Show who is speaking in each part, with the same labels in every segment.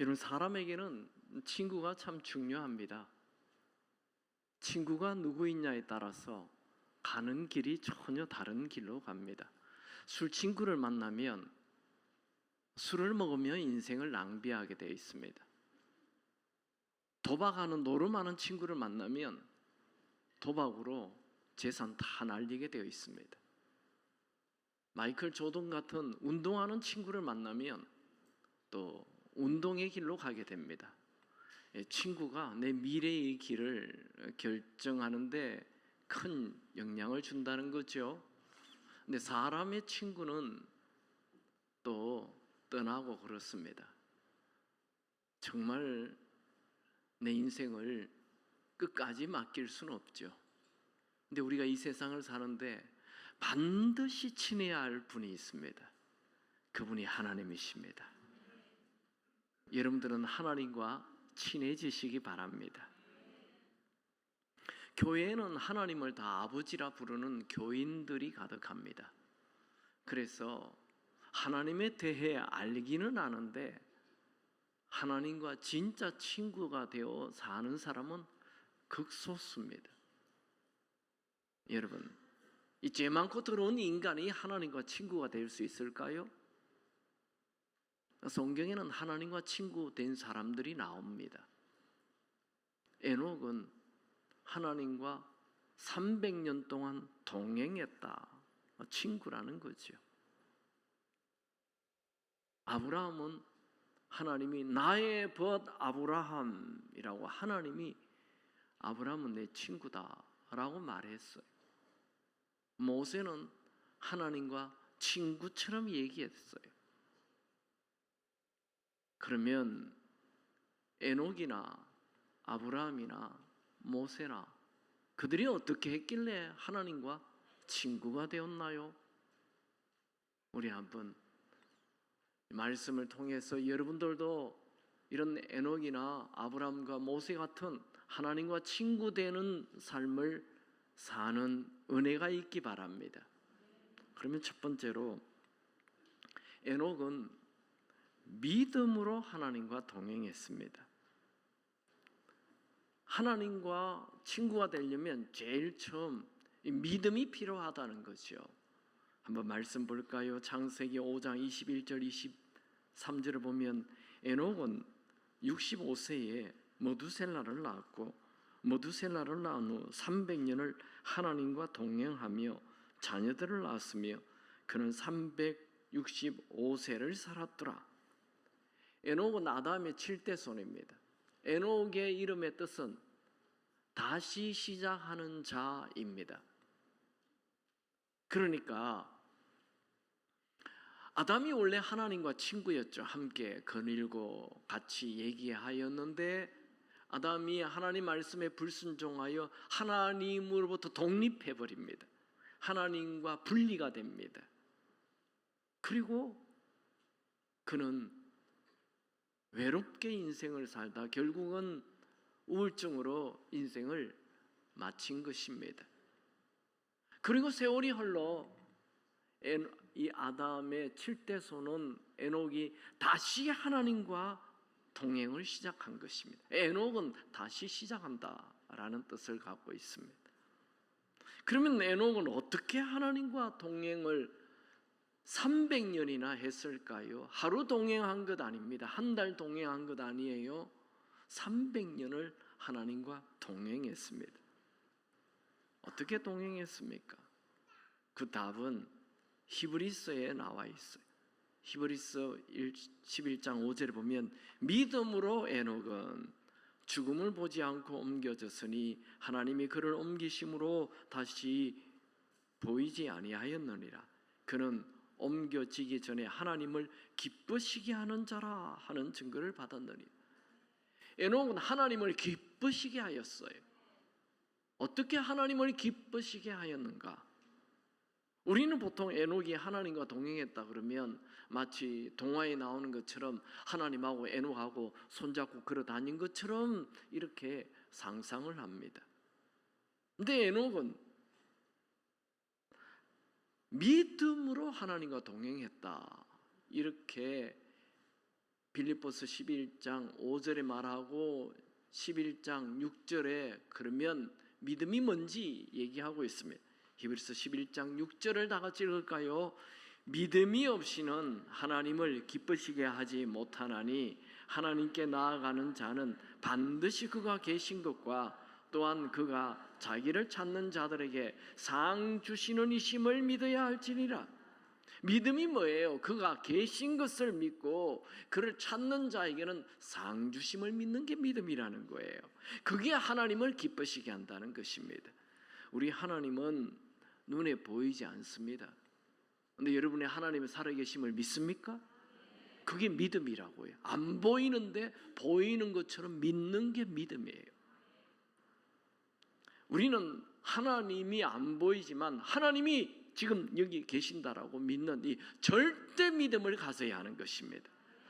Speaker 1: 여러분, 사람에게는 친구가 참 중요합니다. 친구가 누구이냐에 따라서 가는 길이 전혀 다른 길로 갑니다. 술 친구를 만나면 술을 먹으며 인생을 낭비하게 되어 있습니다. 도박하는 노름하는 친구를 만나면 도박으로 재산 다 날리게 되어 있습니다. 마이클 조던 같은 운동하는 친구를 만나면 또 운동의 길로 가게 됩니다. 친구가 내 미래의 길을 결정하는데 큰 영향을 준다는 거죠. 근데 사람의 친구는 또 떠나고 그렇습니다. 정말 내 인생을 끝까지 맡길 수는 없죠. 근데 우리가 이 세상을 사는데 반드시 친해야 할 분이 있습니다. 그분이 하나님이십니다. 여러분들은 하나님과 친해지시기 바랍니다. 교회에는 하나님을 다 아버지라 부르는 교인들이 가득합니다. 그래서 하나님에 대해 알기는 아는데 하나님과 진짜 친구가 되어 사는 사람은 극소수입니다. 여러분, 이 죄 많고 더러운 인간이 하나님과 친구가 될 수 있을까요? 성경에는 하나님과 친구 된 사람들이 나옵니다. 에녹은 하나님과 300년 동안 동행했다. 친구라는 거죠. 아브라함은 하나님이 나의 벗 아브라함이라고 하나님이 아브라함은 내 친구다라고 말했어요. 모세는 하나님과 친구처럼 얘기했어요. 그러면 에녹이나 아브라함이나 모세나 그들이 어떻게 했길래 하나님과 친구가 되었나요? 우리 한번 말씀을 통해서 여러분들도 이런 에녹이나 아브라함과 모세 같은 하나님과 친구 되는 삶을 사는 은혜가 있기 바랍니다. 그러면 첫 번째로 에녹은 믿음으로 하나님과 동행했습니다. 하나님과 친구가 되려면 제일 처음 믿음이 필요하다는 거죠. 한번 말씀 볼까요? 창세기 5장 21절 23절을 보면 에녹은 65세에 머두셀라를 낳았고 머두셀라를 낳은 후 300년을 하나님과 동행하며 자녀들을 낳았으며 그는 365세를 살았더라. 에녹은 아담의 7대 손입니다. 에녹의 이름의 뜻은 다시 시작하는 자입니다. 그러니까 아담이 원래 하나님과 친구였죠. 함께 거닐고 같이 얘기하였는데 아담이 하나님 말씀에 불순종하여 하나님으로부터 독립해버립니다. 하나님과 분리가 됩니다. 그리고 그는 외롭게 인생을 살다 결국은 우울증으로 인생을 마친 것입니다. 그리고 세월이 흘러 이 아담의 7대 손은 에녹이 다시 하나님과 동행을 시작한 것입니다. 에녹은 다시 시작한다라는 뜻을 갖고 있습니다. 그러면 에녹은 어떻게 하나님과 동행을 300년이나 했을까요? 하루 동행한 것 아닙니다. 한 달 동행한 것 아니에요. 300년을 하나님과 동행했습니다. 어떻게 동행했습니까? 그 답은 히브리서에 나와 있어요. 히브리서 11장 5절에 보면 믿음으로 에녹은 죽음을 보지 않고 옮겨졌으니 하나님이 그를 옮기심으로 다시 보이지 아니하였느니라. 그는 옮겨지기 전에 하나님을 기쁘시게 하는 자라 하는 증거를 받았느니. 에녹은 하나님을 기쁘시게 하였어요. 어떻게 하나님을 기쁘시게 하였는가? 우리는 보통 에녹이 하나님과 동행했다 그러면 마치 동화에 나오는 것처럼 하나님하고 에녹하고 손잡고 걸어 다닌 것처럼 이렇게 상상을 합니다. 근데 에녹은 믿음으로 하나님과 동행했다 이렇게 빌립보서 11장 5절에 말하고 11장 6절에 그러면 믿음이 뭔지 얘기하고 있습니다. 히브리서 11장 6절을 다 같이 읽을까요? 믿음이 없이는 하나님을 기쁘시게 하지 못하나니 하나님께 나아가는 자는 반드시 그가 계신 것과 또한 그가 자기를 찾는 자들에게 상 주시는 이심을 믿어야 할지니라. 믿음이 뭐예요? 그가 계신 것을 믿고 그를 찾는 자에게는 상 주심을 믿는 게 믿음이라는 거예요. 그게 하나님을 기쁘시게 한다는 것입니다. 우리 하나님은 눈에 보이지 않습니다. 근데 여러분의 하나님의 살아계심을 믿습니까? 그게 믿음이라고요. 안 보이는데 보이는 것처럼 믿는 게 믿음이에요. 우리는 하나님이 안 보이지만 하나님이 지금 여기 계신다라고 믿는 이 절대 믿음을 가져야 하는 것입니다.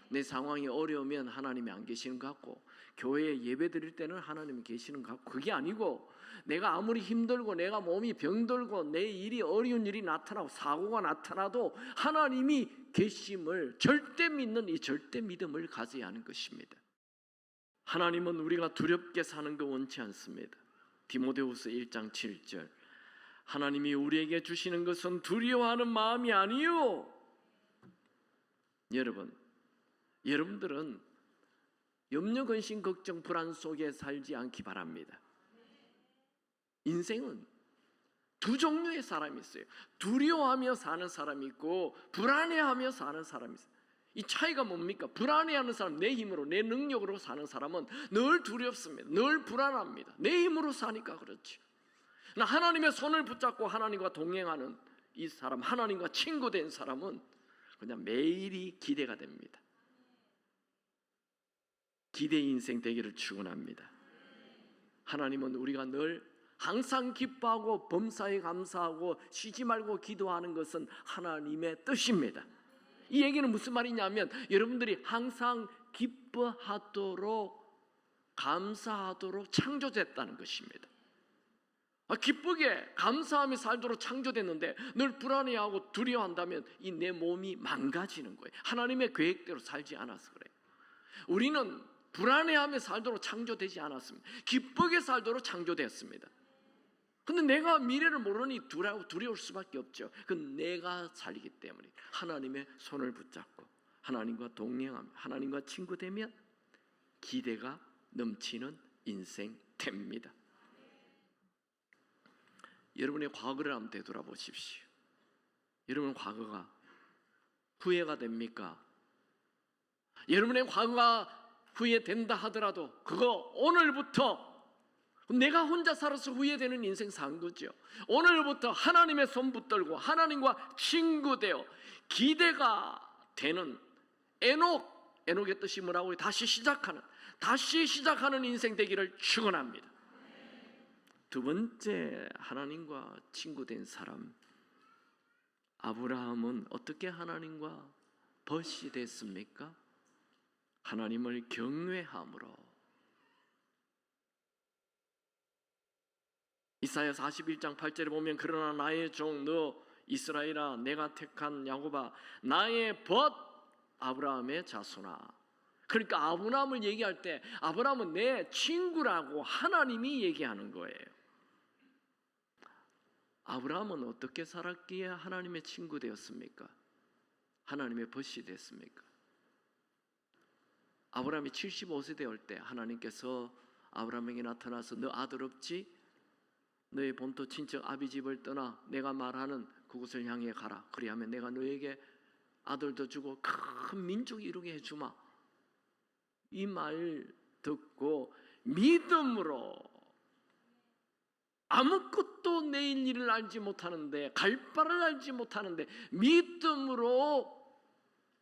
Speaker 1: 내 상황이 어려우면 하나님이 안 계시는 것 같고, 교회에 예배 드릴 때는 하나님이 계시는 것 같고, 그게 아니고 내가 아무리 힘들고 내가 몸이 병들고 내 일이 어려운 일이 나타나고 사고가 나타나도 하나님이 계심을 절대 믿는 이 절대 믿음을 가져야 하는 것입니다. 하나님은 우리가 두렵게 사는 거 원치 않습니다. 디모데후서 1장 7절, 하나님이 우리에게 주시는 것은 두려워하는 마음이 아니요. 여러분들은 염려, 근심, 걱정, 불안 속에 살지 않기 바랍니다. 인생은 두 종류의 사람이 있어요. 두려워하며 사는 사람이 있고 불안해하며 사는 사람이 있어요. 이 차이가 뭡니까? 불안해하는 사람, 내 힘으로 내 능력으로 사는 사람은 늘 두렵습니다. 늘 불안합니다. 내 힘으로 사니까 그렇죠. 하나님의 손을 붙잡고 하나님과 동행하는 이 사람, 하나님과 친구된 사람은 그냥 매일이 기대가 됩니다. 기대 인생 되기를 축원합니다. 하나님은 우리가 늘 항상 기뻐하고 범사에 감사하고 쉬지 말고 기도하는 것은 하나님의 뜻입니다. 이 얘기는 무슨 말이냐면 여러분들이 항상 기뻐하도록 감사하도록 창조됐다는 것입니다. 기쁘게 감사하며 살도록 창조됐는데 늘 불안해하고 두려워한다면 이 내 몸이 망가지는 거예요. 하나님의 계획대로 살지 않아서 그래요. 우리는 불안해하며 살도록 창조되지 않았습니다. 기쁘게 살도록 창조되었습니다. 근데 내가 미래를 모르니 두려울 수밖에 없죠. 그건 내가 살기 때문에 하나님의 손을 붙잡고 하나님과 동행하며 하나님과 친구 되면 기대가 넘치는 인생 됩니다. 여러분의 과거를 한번 되돌아보십시오. 여러분 과거가 후회가 됩니까? 여러분의 과거가 후회된다 하더라도 그거 오늘부터 내가 혼자 살아서 후회되는 인생 산 거죠. 오늘부터 하나님의 손 붙들고 하나님과 친구 되어 기대가 되는 에녹의 뜻이 뭐라고요? 다시 시작하는 인생 되기를 축원합니다. 두 번째, 하나님과 친구 된 사람 아브라함은 어떻게 하나님과 벗이 됐습니까? 하나님을 경외함으로. 이사야 41장 8절에 보면 그러나 나의 종 너 이스라엘아 내가 택한 야곱아 나의 벗 아브라함의 자손아. 그러니까 아브라함을 얘기할 때 아브라함은 내 친구라고 하나님이 얘기하는 거예요. 아브라함은 어떻게 살았기에 하나님의 친구 되었습니까? 하나님의 벗이 됐습니까? 아브라함이 75세 되었을 때 하나님께서 아브라함에게 나타나서 너 아들 없지? 너의 본토 친척 아비 집을 떠나 내가 말하는 그곳을 향해 가라. 그리하면 내가 너에게 아들도 주고 큰 민족이 이루게 해주마. 이 말 듣고 믿음으로 아무것도 내일 일을 알지 못하는데 갈 바를 알지 못하는데 믿음으로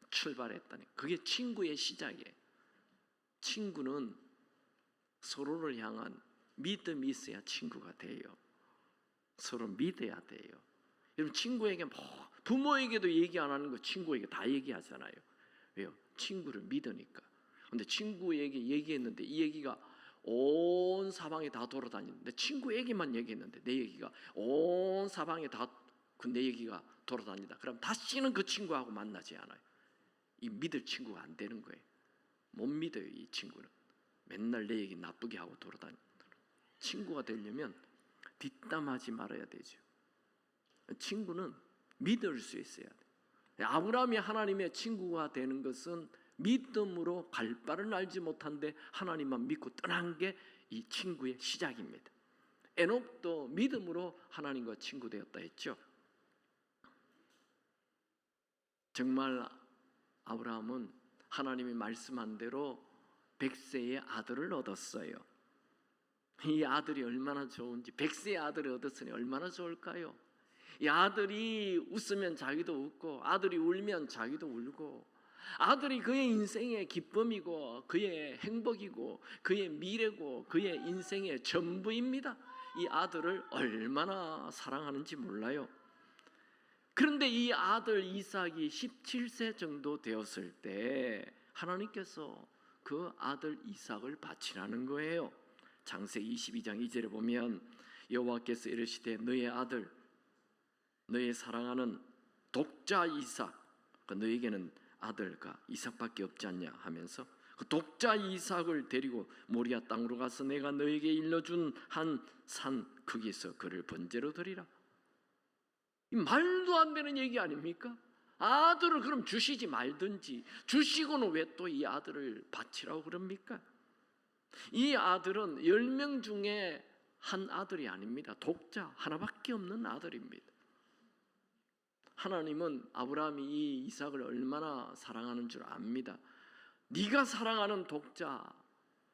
Speaker 1: 출발했다니. 그게 친구의 시작이에요. 친구는 서로를 향한 믿음이 있어야 친구가 돼요. 서로 믿어야 돼요. 여러분 친구에게 부모에게도 얘기 안 하는 거 친구에게 다 얘기하잖아요. 왜요? 친구를 믿으니까. 근데 친구에게 얘기했는데 이 얘기가 온 사방에 다 돌아다니는데 친구에게만 얘기했는데 내 얘기가 온 사방에 다 내 얘기가 돌아다니다. 그럼 다시는 그 친구하고 만나지 않아요. 이 믿을 친구가 안 되는 거예요. 못 믿어요. 이 친구는 맨날 내 얘기 나쁘게 하고 돌아다니는. 친구가 되려면 뒷담하지 말아야 되죠. 친구는 믿을 수 있어야 돼. 아브라함이 하나님의 친구가 되는 것은 믿음으로 갈 바를 알지 못한데 하나님만 믿고 떠난 게 이 친구의 시작입니다. 에녹도 믿음으로 하나님과 친구 되었다 했죠. 정말 아브라함은 하나님이 말씀한 대로 100세의 아들을 얻었어요. 이 아들이 얼마나 좋은지, 100세의 아들을 얻었으니 얼마나 좋을까요? 이 아들이 웃으면 자기도 웃고, 아들이 울면 자기도 울고, 아들이 그의 인생의 기쁨이고 그의 행복이고 그의 미래고 그의 인생의 전부입니다. 이 아들을 얼마나 사랑하는지 몰라요. 그런데 이 아들 이삭이 17세 정도 되었을 때 하나님께서 그 아들 이삭을 바치라는 거예요. 창세기 22장 2절에 보면 여호와께서 이르시되 너의 아들 너의 사랑하는 독자 이삭, 너에게는 아들과 이삭밖에 없지 않냐 하면서 그 독자 이삭을 데리고 모리아 땅으로 가서 내가 너에게 일러준 한 산 거기서 그를 번제로 드리라. 이 말도 안 되는 얘기 아닙니까? 아들을 그럼 주시지 말든지, 주시고는 왜 또 이 아들을 바치라고 그럽니까? 이 아들은 10명 중에 한 아들이 아닙니다. 독자 하나밖에 없는 아들입니다. 하나님은 아브라함이 이 이삭을 얼마나 사랑하는 줄 압니다. 네가 사랑하는 독자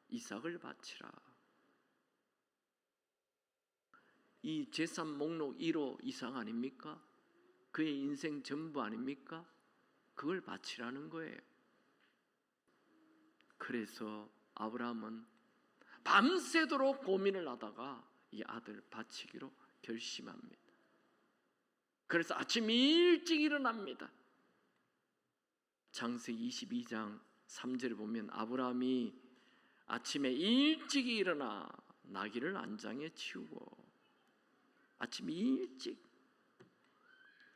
Speaker 1: 이삭을 바치라. 이 재산 목록 1호 이삭 아닙니까? 그의 인생 전부 아닙니까? 그걸 바치라는 거예요. 그래서 아브라함은 밤새도록 고민을 하다가 이 아들 바치기로 결심합니다. 그래서 아침 일찍 일어납니다. 창세기 22장 3절에 보면 아브라함이 아침에 일찍 일어나 나귀를 안장에 치우고, 아침 일찍.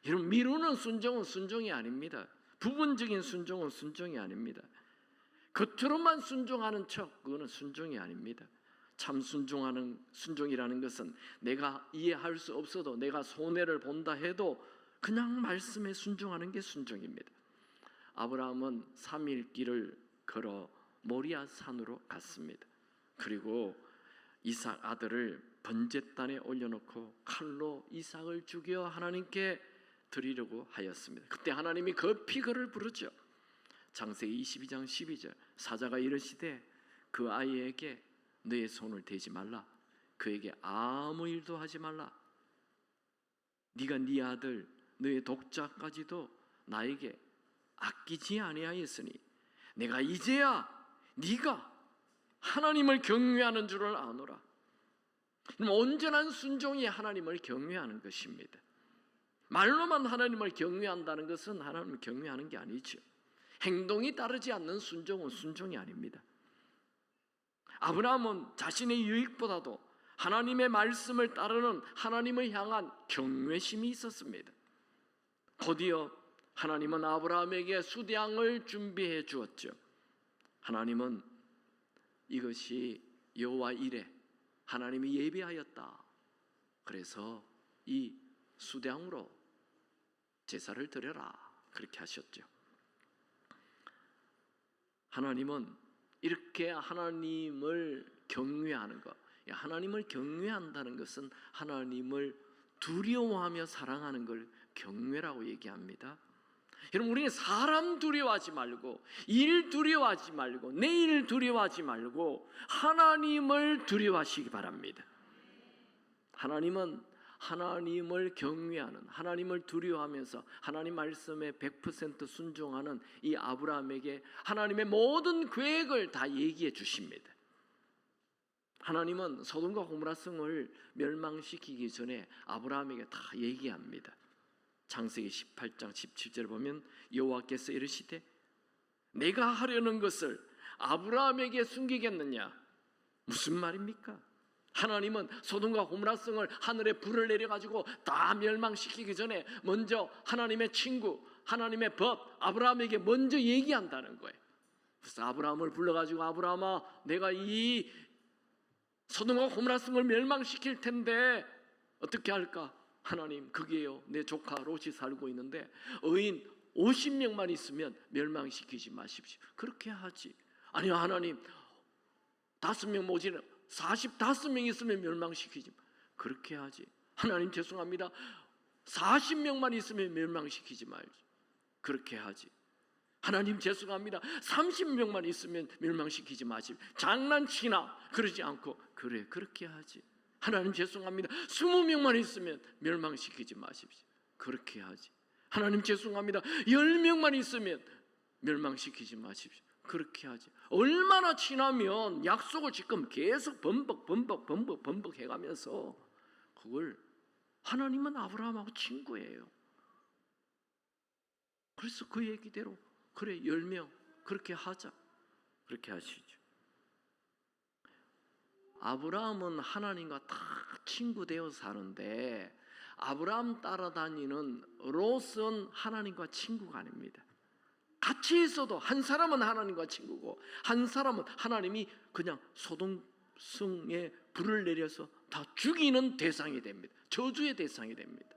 Speaker 1: 여러분, 미루는 순종은 순종이 아닙니다. 부분적인 순종은 순종이 아닙니다. 겉으로만 순종하는 척, 그거는 순종이 아닙니다. 참 순종이라는 것은 내가 이해할 수 없어도, 내가 손해를 본다 해도 그냥 말씀에 순종하는 게 순종입니다. 아브라함은 3일 길을 걸어 모리아 산으로 갔습니다. 그리고 이삭 아들을 번제단에 올려놓고 칼로 이삭을 죽여 하나님께 드리려고 하였습니다. 그때 하나님이 급히 그를 부르죠. 창세기 22장 12절 사자가 이르시되 그 아이에게 너의 손을 대지 말라. 그에게 아무 일도 하지 말라. 네가 네 아들 너의 독자까지도 나에게 아끼지 아니하였으니 내가 이제야 네가 하나님을 경외하는 줄을 아노라. 온전한 순종이 하나님을 경외하는 것입니다. 말로만 하나님을 경외한다는 것은 하나님을 경외하는 게 아니죠. 행동이 따르지 않는 순종은 순종이 아닙니다. 아브라함은 자신의 유익보다도 하나님의 말씀을 따르는 하나님을 향한 경외심이 있었습니다. 곧이어 하나님은 아브라함에게 수량을 준비해 주었죠. 하나님은 이것이 여호와 이레, 하나님이 예비하였다. 그래서 이 수량으로 제사를 드려라, 그렇게 하셨죠. 하나님은 이렇게 하나님을 경외하는 것, 하나님을 경외한다는 것은 하나님을 두려워하며 사랑하는 걸 경외라고 얘기합니다. 여러분, 우리는 사람 두려워하지 말고, 일 두려워하지 말고, 내일 두려워하지 말고 하나님을 두려워하시기 바랍니다. 하나님은 하나님을 경외하는, 하나님을 두려워하면서 하나님 말씀에 100% 순종하는 이 아브라함에게 하나님의 모든 계획을 다 얘기해 주십니다. 하나님은 소돔과 고모라 성을 멸망시키기 전에 아브라함에게 다 얘기합니다. 창세기 18장 17절을 보면 여호와께서 이르시되 내가 하려는 것을 아브라함에게 숨기겠느냐? 무슨 말입니까? 하나님은 소돔과 고모라 성을 하늘에 불을 내려가지고 다 멸망시키기 전에 먼저 하나님의 친구, 하나님의 법, 아브라함에게 먼저 얘기한다는 거예요. 그래서 아브라함을 불러가지고 아브라함아, 내가 이 소돔과 고모라 성을 멸망시킬 텐데 어떻게 할까? 하나님, 거기에요, 내 조카 롯이 살고 있는데 의인 50명만 있으면 멸망시키지 마십시오. 그렇게 하지. 아니요 하나님, 5명 모자라 45명 있으면 멸망시키지. 그렇게 하지. 하나님 죄송합니다, 40명만 있으면 멸망시키지 말지. 그렇게 하지. 하나님 죄송합니다, 30명만 있으면 멸망시키지 마십시오. 장난치나 그러지 않고 그래, 그렇게 하지. 하나님 죄송합니다, 20명만 있으면 멸망시키지 마십시오. 그렇게 하지. 하나님 죄송합니다, 10명만 있으면 멸망시키지 마십시오. 그렇게 하지. 얼마나 지나면 약속을 지금 계속 번복 해가면서 그걸, 하나님은 아브라함하고 친구예요. 그래서 그 얘기대로 그래 10명 그렇게 하자. 그렇게 하시죠. 아브라함은 하나님과 다 친구 되어 사는데 아브라함 따라다니는 롯은 하나님과 친구가 아닙니다. 같이 있어도 한 사람은 하나님과 친구고 한 사람은 하나님이 그냥 소돔성에 불을 내려서 다 죽이는 대상이 됩니다. 저주의 대상이 됩니다.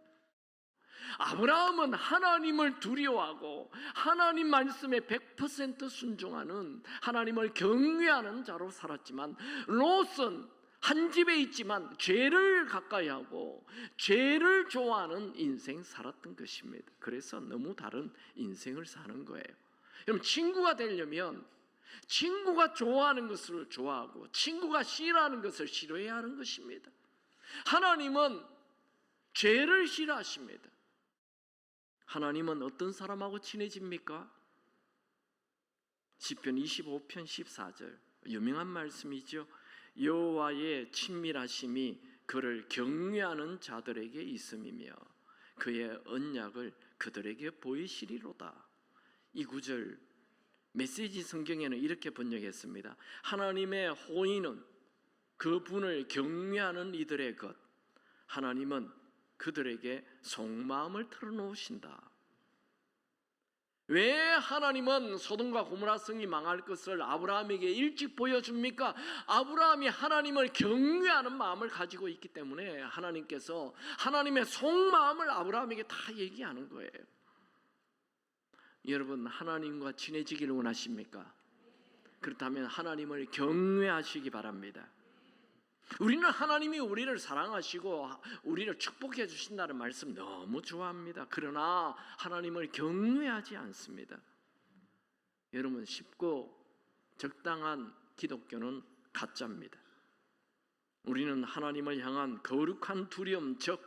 Speaker 1: 아브라함은 하나님을 두려워하고 하나님 말씀에 100% 순종하는, 하나님을 경외하는 자로 살았지만 롯은 한 집에 있지만 죄를 가까이 하고 죄를 좋아하는 인생 살았던 것입니다. 그래서 너무 다른 인생을 사는 거예요. 여러분, 친구가 되려면 친구가 좋아하는 것을 좋아하고 친구가 싫어하는 것을 싫어해야 하는 것입니다. 하나님은 죄를 싫어하십니다. 하나님은 어떤 사람하고 친해집니까? 시편 25편 14절 유명한 말씀이죠. 여호와의 친밀하심이 그를 경외하는 자들에게 있음이며 그의 언약을 그들에게 보이시리로다. 이 구절 메시지 성경에는 이렇게 번역했습니다. 하나님의 호의는 그분을 경외하는 이들의 것, 하나님은 그들에게 속마음을 털어놓으신다. 왜 하나님은 소돔과 고모라 성이 망할 것을 아브라함에게 일찍 보여줍니까? 아브라함이 하나님을 경외하는 마음을 가지고 있기 때문에 하나님께서 하나님의 속마음을 아브라함에게 다 얘기하는 거예요. 여러분, 하나님과 친해지기를 원하십니까? 그렇다면 하나님을 경외하시기 바랍니다. 우리는 하나님이 우리를 사랑하시고 우리를 축복해 주신다는 말씀 너무 좋아합니다. 그러나 하나님을 경외하지 않습니다. 여러분, 쉽고 적당한 기독교는 가짜입니다. 우리는 하나님을 향한 거룩한 두려움, 즉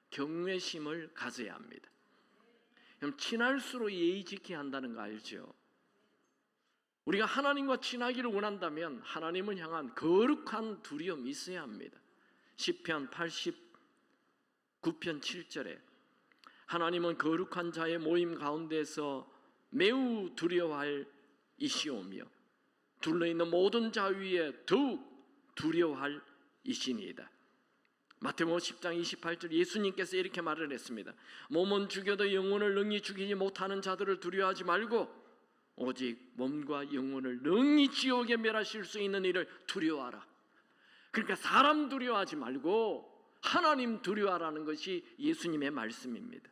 Speaker 1: 경외심을 가져야 합니다. 그럼 친할수록 예의 지켜야 한다는 거 알죠? 우리가 하나님과 친하기를 원한다면 하나님을 향한 거룩한 두려움이 있어야 합니다. 시편 89편 7절에 하나님은 거룩한 자의 모임 가운데서 매우 두려워할 이시오며 둘러있는 모든 자 위에 더욱 두려워할 이시니이다. 마태복음 10장 28절 예수님께서 이렇게 말을 했습니다. 몸은 죽여도 영혼을 능히 죽이지 못하는 자들을 두려워하지 말고 오직 몸과 영혼을 능히 지옥에 멸하실 수 있는 이를 두려워하라. 그러니까 사람 두려워하지 말고 하나님 두려워하라는 것이 예수님의 말씀입니다.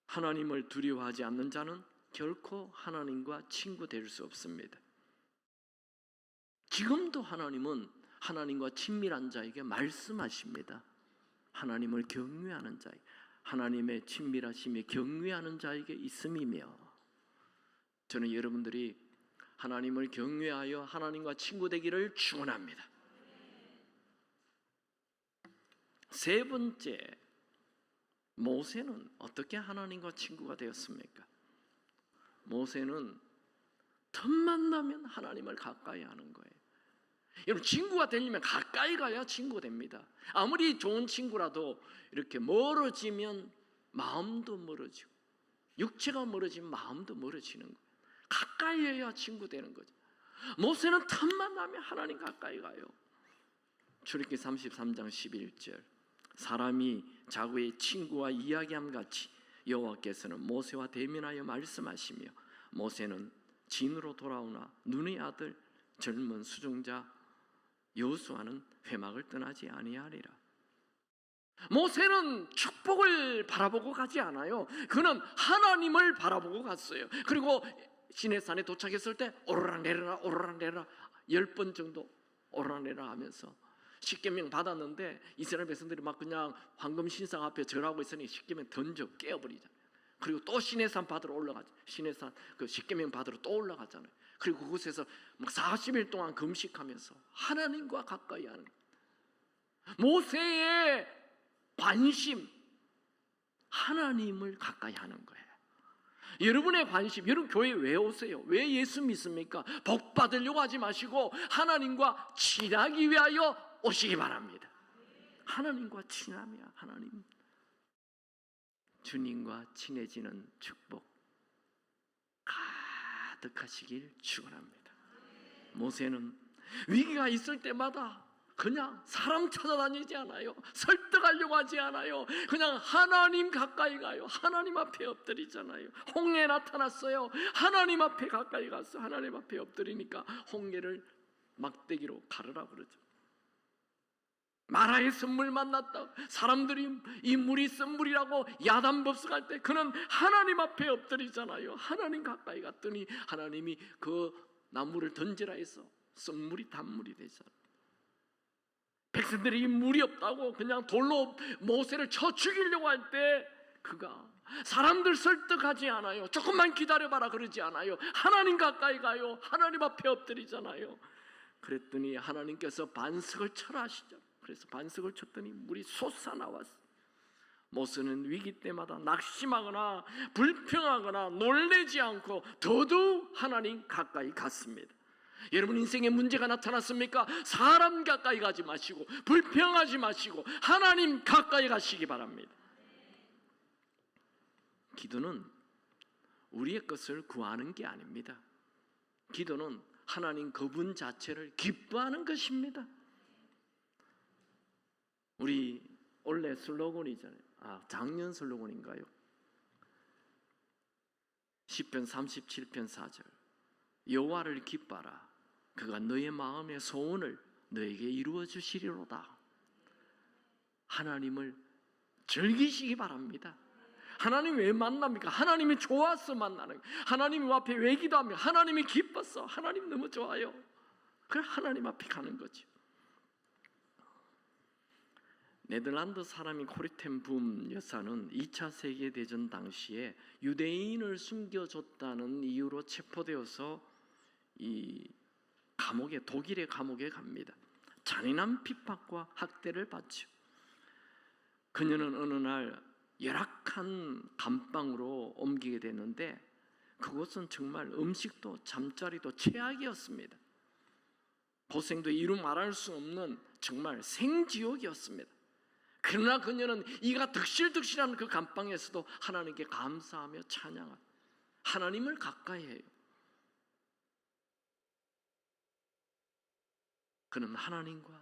Speaker 1: 하나님을 두려워하지 않는 자는 결코 하나님과 친구 될 수 없습니다. 지금도 하나님은 하나님과 친밀한 자에게 말씀하십니다. 하나님을 경외하는 자에게, 하나님의 친밀하심이 경외하는 자에게 있음이며, 저는 여러분들이 하나님을 경외하여 하나님과 친구 되기를 축원합니다. 세 번째, 모세는 어떻게 하나님과 친구가 되었습니까? 모세는 틈만 나면 하나님을 가까이 하는 거예요. 여러분, 친구가 되려면 가까이 가야 친구가 됩니다. 아무리 좋은 친구라도 이렇게 멀어지면 마음도 멀어지고 육체가 멀어지면 마음도 멀어지는 거예요. 가까이 해야 친구 되는 거죠. 모세는 틈만 나면 하나님 가까이 가요. 출애굽기 33장 11절 사람이 자기의 친구와 이야기함 같이 여호와께서는 모세와 대면하여 말씀하시며 모세는 진으로 돌아오나 눈의 아들 젊은 수종자 여호수아는 회막을 떠나지 아니하리라. 모세는 축복을 바라보고 가지 않아요. 그는 하나님을 바라보고 갔어요. 그리고 시내산에 도착했을 때 오르락내리락 오르락내리락 10번 정도 오르락내리락 하면서 십계명 받았는데 이스라엘 백성들이 막 그냥 황금 신상 앞에 절하고 있으니 십계명 던져 깨어버리잖아요. 그리고 또 시내산 받으러 올라가죠. 시내산 그 십계명 받으러 또 올라가잖아요. 그리고 그곳에서 막 40일 동안 금식하면서 하나님과 가까이 하는 모세의 관심, 하나님을 가까이 하는 거예요. 여러분의 관심, 여러분 교회 왜 오세요? 왜 예수 믿습니까? 복 받으려고 하지 마시고 하나님과 친하기 위하여 오시기 바랍니다. 하나님과 친하며 하나님, 주님과 친해지는 축복 가득하시길 축원합니다. 모세는 위기가 있을 때마다 그냥 사람 찾아다니지 않아요. 설득하려고 하지 않아요. 그냥 하나님 가까이 가요. 하나님 앞에 엎드리잖아요. 홍해 나타났어요. 하나님 앞에 가까이 갔어. 하나님 앞에 엎드리니까 홍해를 막대기로 가르라 그러죠. 마라의 선물 만났다. 사람들이 이 물이 쓴물이라고 야단법석할 때 그는 하나님 앞에 엎드리잖아요. 하나님 가까이 갔더니 하나님이 그 나무를 던지라 해서 쓴물이 단물이 되잖아요. 백성들이 물이 없다고 그냥 돌로 모세를 쳐 죽이려고 할 때 그가 사람들 설득하지 않아요. 조금만 기다려봐라 그러지 않아요. 하나님 가까이 가요. 하나님 앞에 엎드리잖아요. 그랬더니 하나님께서 반석을 쳐라 하시죠. 그래서 반석을 쳤더니 물이 솟아나왔어. 모세는 위기 때마다 낙심하거나 불평하거나 놀래지 않고 더더욱 하나님 가까이 갔습니다. 여러분 인생에 문제가 나타났습니까? 사람 가까이 가지 마시고 불평하지 마시고 하나님 가까이 가시기 바랍니다. 기도는 우리의 것을 구하는 게 아닙니다. 기도는 하나님 그분 자체를 기뻐하는 것입니다. 우리 원래 슬로건이잖아요. 작년 슬로건인가요? 시편 37편 4절 여호와를 기뻐하라. 그가 너의 마음의 소원을 너에게 이루어 주시리로다. 하나님을 즐기시기 바랍니다. 하나님 왜 만납니까? 하나님이 좋아서 만나는 거예요. 하나님 앞에 왜 기도합니까? 하나님이 기뻤어. 하나님 너무 좋아요. 그래 하나님 앞에 가는 거죠. 네덜란드 사람인 코리텐 붐 여사는 2차 세계대전 당시에 유대인을 숨겨줬다는 이유로 체포되어서 이 감옥에 독일의 감옥에 갑니다. 잔인한 핍박과 학대를 받죠. 그녀는 어느 날 열악한 감방으로 옮기게 되는데 그곳은 정말 음식도 잠자리도 최악이었습니다. 고생도 이루 말할 수 없는 정말 생지옥이었습니다. 그러나 그녀는 이가 득실득실한 그 감방에서도 하나님께 감사하며 찬양하며 하나님을 가까이 해요. 그는 하나님과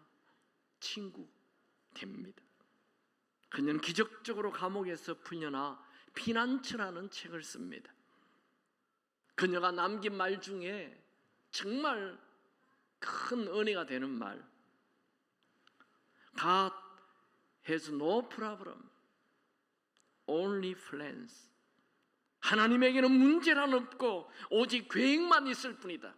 Speaker 1: 친구 됩니다. 그녀는 기적적으로 감옥에서 풀려나 피난처라는 책을 씁니다. 그녀가 남긴 말 중에 정말 큰 은혜가 되는 말, God has no problem, only plans. 하나님에게는 문제란 없고 오직 계획만 있을 뿐이다.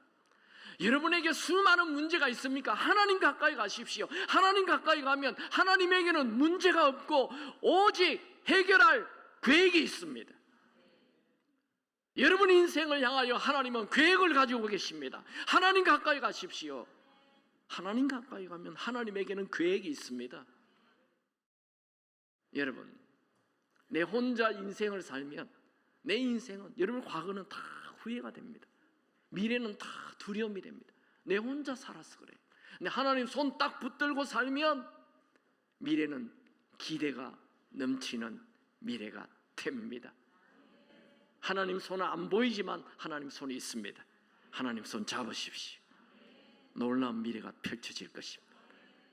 Speaker 1: 여러분에게 수많은 문제가 있습니까? 하나님 가까이 가십시오. 하나님 가까이 가면 하나님에게는 문제가 없고 오직 해결할 계획이 있습니다. 여러분 인생을 향하여 하나님은 계획을 가지고 계십니다. 하나님 가까이 가십시오. 하나님 가까이 가면 하나님에게는 계획이 있습니다. 여러분, 내 혼자 인생을 살면 내 인생은 여러분 과거는 다 후회가 됩니다. 미래는 다 두려움이 됩니다. 내 혼자 살아서 그래요. 근데 하나님 손 딱 붙들고 살면 미래는 기대가 넘치는 미래가 됩니다. 하나님 손은 안 보이지만 하나님 손이 있습니다. 하나님 손 잡으십시오. 놀라운 미래가 펼쳐질 것입니다.